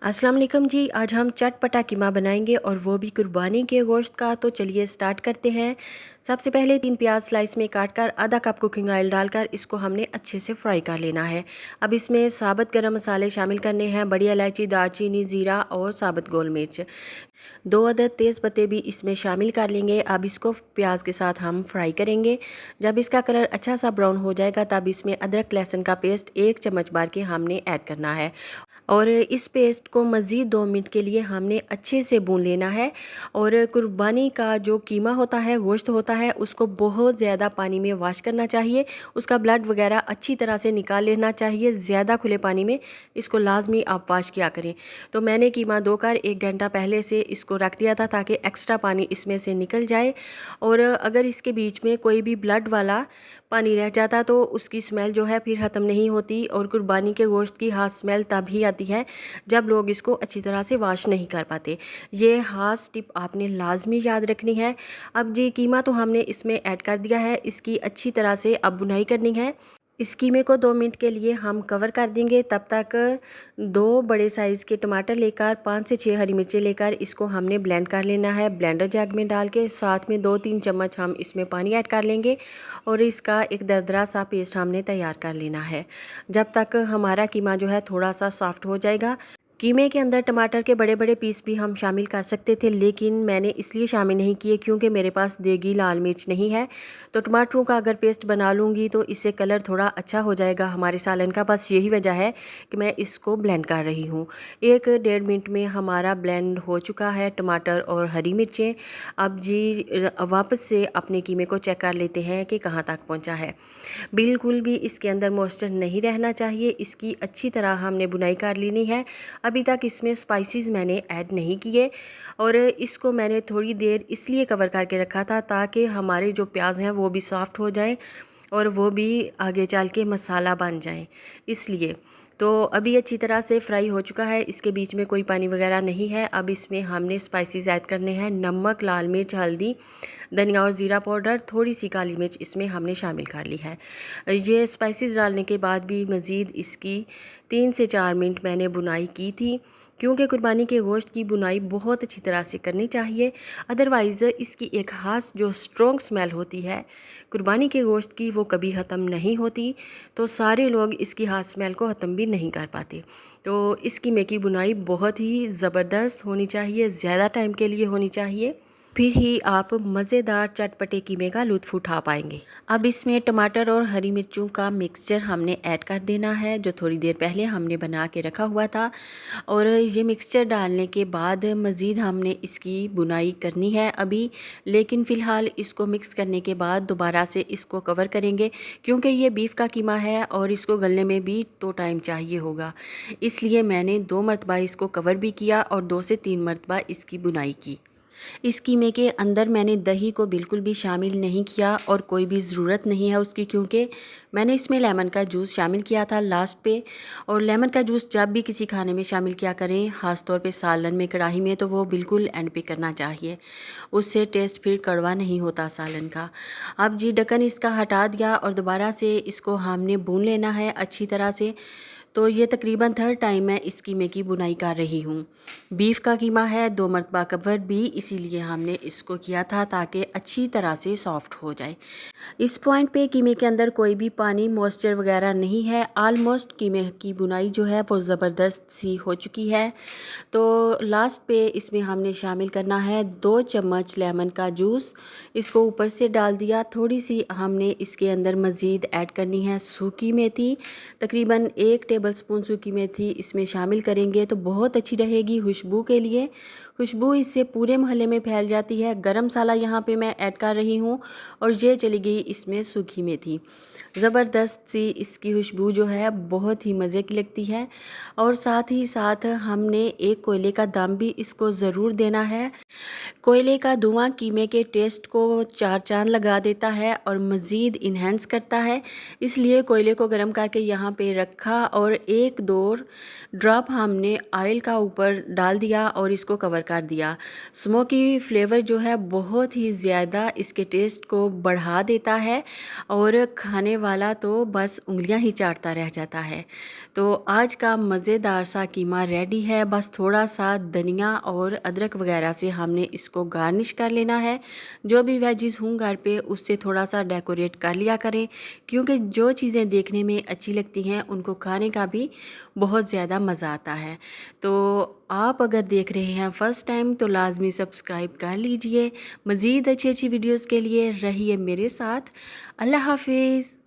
अस्सलाम वालेकुम जी। आज हम चटपटा कीमा बनाएंगे और वो भी कुर्बानी के गोश्त का। तो चलिए स्टार्ट करते हैं। सबसे पहले 3 प्याज स्लाइस में काटकर आधा कप कुकिंग ऑयल डालकर इसको हमने अच्छे से फ्राई कर लेना है। अब इसमें साबुत गरम मसाले शामिल करने हैं, बड़ी इलायची, दालचीनी, ज़ीरा और साबुत गोल मिर्च। 2 अदद तेज़ पत्ते भी इसमें शामिल कर लेंगे। अब इसको प्याज के साथ हम फ्राई करेंगे। जब इसका कलर अच्छा सा ब्राउन हो जाएगा तब इसमें अदरक लहसुन का पेस्ट 1 चम्मच भर के हमने ऐड करना है और इस पेस्ट को मज़ीद 2 मिनट के लिए हमने अच्छे से भून लेना है। और कुर्बानी का जो कीमा होता है, गोश्त होता है, उसको बहुत ज़्यादा पानी में वॉश करना चाहिए। उसका ब्लड वगैरह अच्छी तरह से निकाल लेना चाहिए। ज़्यादा खुले पानी में इसको लाजमी आप वॉश किया करें। तो मैंने कीमा धोकर 1 घंटा पहले से इसको रख दिया था ताकि एक्स्ट्रा पानी इसमें से निकल जाए। और अगर इसके बीच में कोई भी ब्लड वाला पानी रह जाता तो उसकी स्मेल जो है फिर ख़त्म नहीं होती। और कुर्बानी के गोश्त की ख़ास स्मेल तभी आती है जब लोग इसको अच्छी तरह से वॉश नहीं कर पाते। ये ख़ास टिप आपने लाजमी याद रखनी है। अब जी कीमा तो हमने इसमें ऐड कर दिया है, इसकी अच्छी तरह से अब बुनाई करनी है। इस कीमे को 2 मिनट के लिए हम कवर कर देंगे। तब तक 2 बड़े साइज़ के टमाटर लेकर 5 से 6 हरी मिर्चें लेकर इसको हमने ब्लेंड कर लेना है। ब्लेंडर जग में डाल के साथ में 2-3 चम्मच हम इसमें पानी ऐड कर लेंगे और इसका एक दरदरा सा पेस्ट हमने तैयार कर लेना है जब तक हमारा कीमा जो है थोड़ा सा सॉफ्ट हो जाएगा। कीमे के अंदर टमाटर के बड़े बड़े पीस भी हम शामिल कर सकते थे, लेकिन मैंने इसलिए शामिल नहीं किए क्योंकि मेरे पास देगी लाल मिर्च नहीं है। तो टमाटरों का अगर पेस्ट बना लूँगी तो इससे कलर थोड़ा अच्छा हो जाएगा हमारे सालन का। बस यही वजह है कि मैं इसको ब्लेंड कर रही हूँ। 1-1.5 मिनट में हमारा ब्लेंड हो चुका है टमाटर और हरी मिर्चें। अब जी वापस से अपने कीमे को चेक कर लेते हैं कि कहाँ तक पहुँचा है। बिल्कुल भी इसके अंदर मॉइस्चर नहीं रहना चाहिए। इसकी अच्छी तरह हमने बुनाई कर लेनी है। अभी तक इसमें स्पाइसेस मैंने ऐड नहीं किए और इसको मैंने थोड़ी देर इसलिए कवर करके रखा था ताकि हमारे जो प्याज हैं वो भी सॉफ्ट हो जाएं और वो भी आगे चल के मसाला बन जाएं, इसलिए। तो अभी अच्छी तरह से फ्राई हो चुका है, इसके बीच में कोई पानी वगैरह नहीं है। अब इसमें हमने स्पाइसेस ऐड करने हैं। नमक, लाल मिर्च, हल्दी, धनिया और ज़ीरा पाउडर, थोड़ी सी काली मिर्च इसमें हमने शामिल कर ली है। ये स्पाइसेस डालने के बाद भी मज़ीद इसकी 3 से 4 मिनट मैंने बुनाई की थी क्योंकि कुर्बानी के गोश्त की बुनाई बहुत अच्छी तरह से करनी चाहिए। अदरवाइज़ इसकी एक ख़ास जो स्ट्रॉन्ग स्मेल होती है कुर्बानी के गोश्त की वो कभी ख़त्म नहीं होती। तो सारे लोग इसकी ख़ास स्मेल को ख़त्म भी नहीं कर पाते। तो इस कीमे की बुनाई बहुत ही ज़बरदस्त होनी चाहिए, ज़्यादा टाइम के लिए होनी चाहिए, फिर ही आप मज़ेदार चटपटे कीमे का लुत्फ़ उठा पाएंगे। अब इसमें टमाटर और हरी मिर्चों का मिक्सचर हमने ऐड कर देना है जो थोड़ी देर पहले हमने बना के रखा हुआ था। और ये मिक्सचर डालने के बाद मज़ीद हमने इसकी बुनाई करनी है अभी, लेकिन फ़िलहाल इसको मिक्स करने के बाद दोबारा से इसको कवर करेंगे क्योंकि ये बीफ का कीमा है और इसको गलने में भी तो टाइम चाहिए होगा। इसलिए मैंने 2 मरतबा इसको कवर भी किया और 2 से 3 मरतबा इसकी बुनाई की। इस कीमे के अंदर मैंने दही को बिल्कुल भी शामिल नहीं किया और कोई भी ज़रूरत नहीं है उसकी, क्योंकि मैंने इसमें लेमन का जूस शामिल किया था लास्ट पे। और लेमन का जूस जब भी किसी खाने में शामिल किया करें, ख़ास तौर पे सालन में, कढ़ाई में, तो वो बिल्कुल एंड पे करना चाहिए। उससे टेस्ट फिर कड़वा नहीं होता सालन का। अब जी ढक्कन इसका हटा दिया और दोबारा से इसको हमने भून लेना है अच्छी तरह से। तो ये तकरीबन 3rd टाइम मैं इस कीमे की बुनाई कर रही हूँ। बीफ का कीमा है, 2 मरतबा कवर भी इसीलिए हमने इसको किया था ताकि अच्छी तरह से सॉफ्ट हो जाए। इस पॉइंट पे कीमे के अंदर कोई भी पानी, मॉइस्चर वगैरह नहीं है। ऑलमोस्ट कीमे की बुनाई जो है वो ज़बरदस्त सी हो चुकी है। तो लास्ट पे इसमें हमने शामिल करना है 2 चम्मच लेमन का जूस। इसको ऊपर से डाल दिया। थोड़ी सी हमने इसके अंदर मज़ीद ऐड करनी है सूखी मेथी, तकरीबन 1 टेबलस्पून सूखी मेथी इसमें शामिल करेंगे तो बहुत अच्छी रहेगी खुशबू के लिए। खुशबू इससे पूरे मोहल्ले में फैल जाती है। गरम मसाला यहाँ पे मैं ऐड कर रही हूँ और ये चली गई इसमें सूखी मेथी। ज़बरदस्त सी इसकी खुशबू जो है बहुत ही मज़े की लगती है। और साथ ही साथ हमने एक कोयले का दम भी इसको ज़रूर देना है। कोयले का धुआं कीमे के टेस्ट को 4 चाँद लगा देता है और मज़ीद इन्हेंस करता है। इसलिए कोयले को गर्म करके यहाँ पे रखा और 1-2 ड्रॉप हमने ऑयल का ऊपर डाल दिया और इसको कवर कर दिया। स्मोकी फ्लेवर जो है बहुत ही ज़्यादा इसके टेस्ट को बढ़ा देता है और खाने वाला तो बस उंगलियां ही चाटता रह जाता है। तो आज का मज़ेदार सा कीमा रेडी है। बस थोड़ा सा धनिया और अदरक वगैरह से हमने इसको गार्निश कर लेना है। जो भी वेजिज़ हूँ घर पे उससे थोड़ा सा डेकोरेट कर लिया करें, क्योंकि जो चीज़ें देखने में अच्छी लगती हैं उनको खाने का भी बहुत ज़्यादा मज़ा आता है। तो आप अगर देख रहे हैं फ़र्स्ट टाइम तो लाज़मी सब्सक्राइब कर लीजिए। मज़ीद अच्छी अच्छी वीडियोज़ के लिए रहिए मेरे साथ। अल्लाह हाफिज़।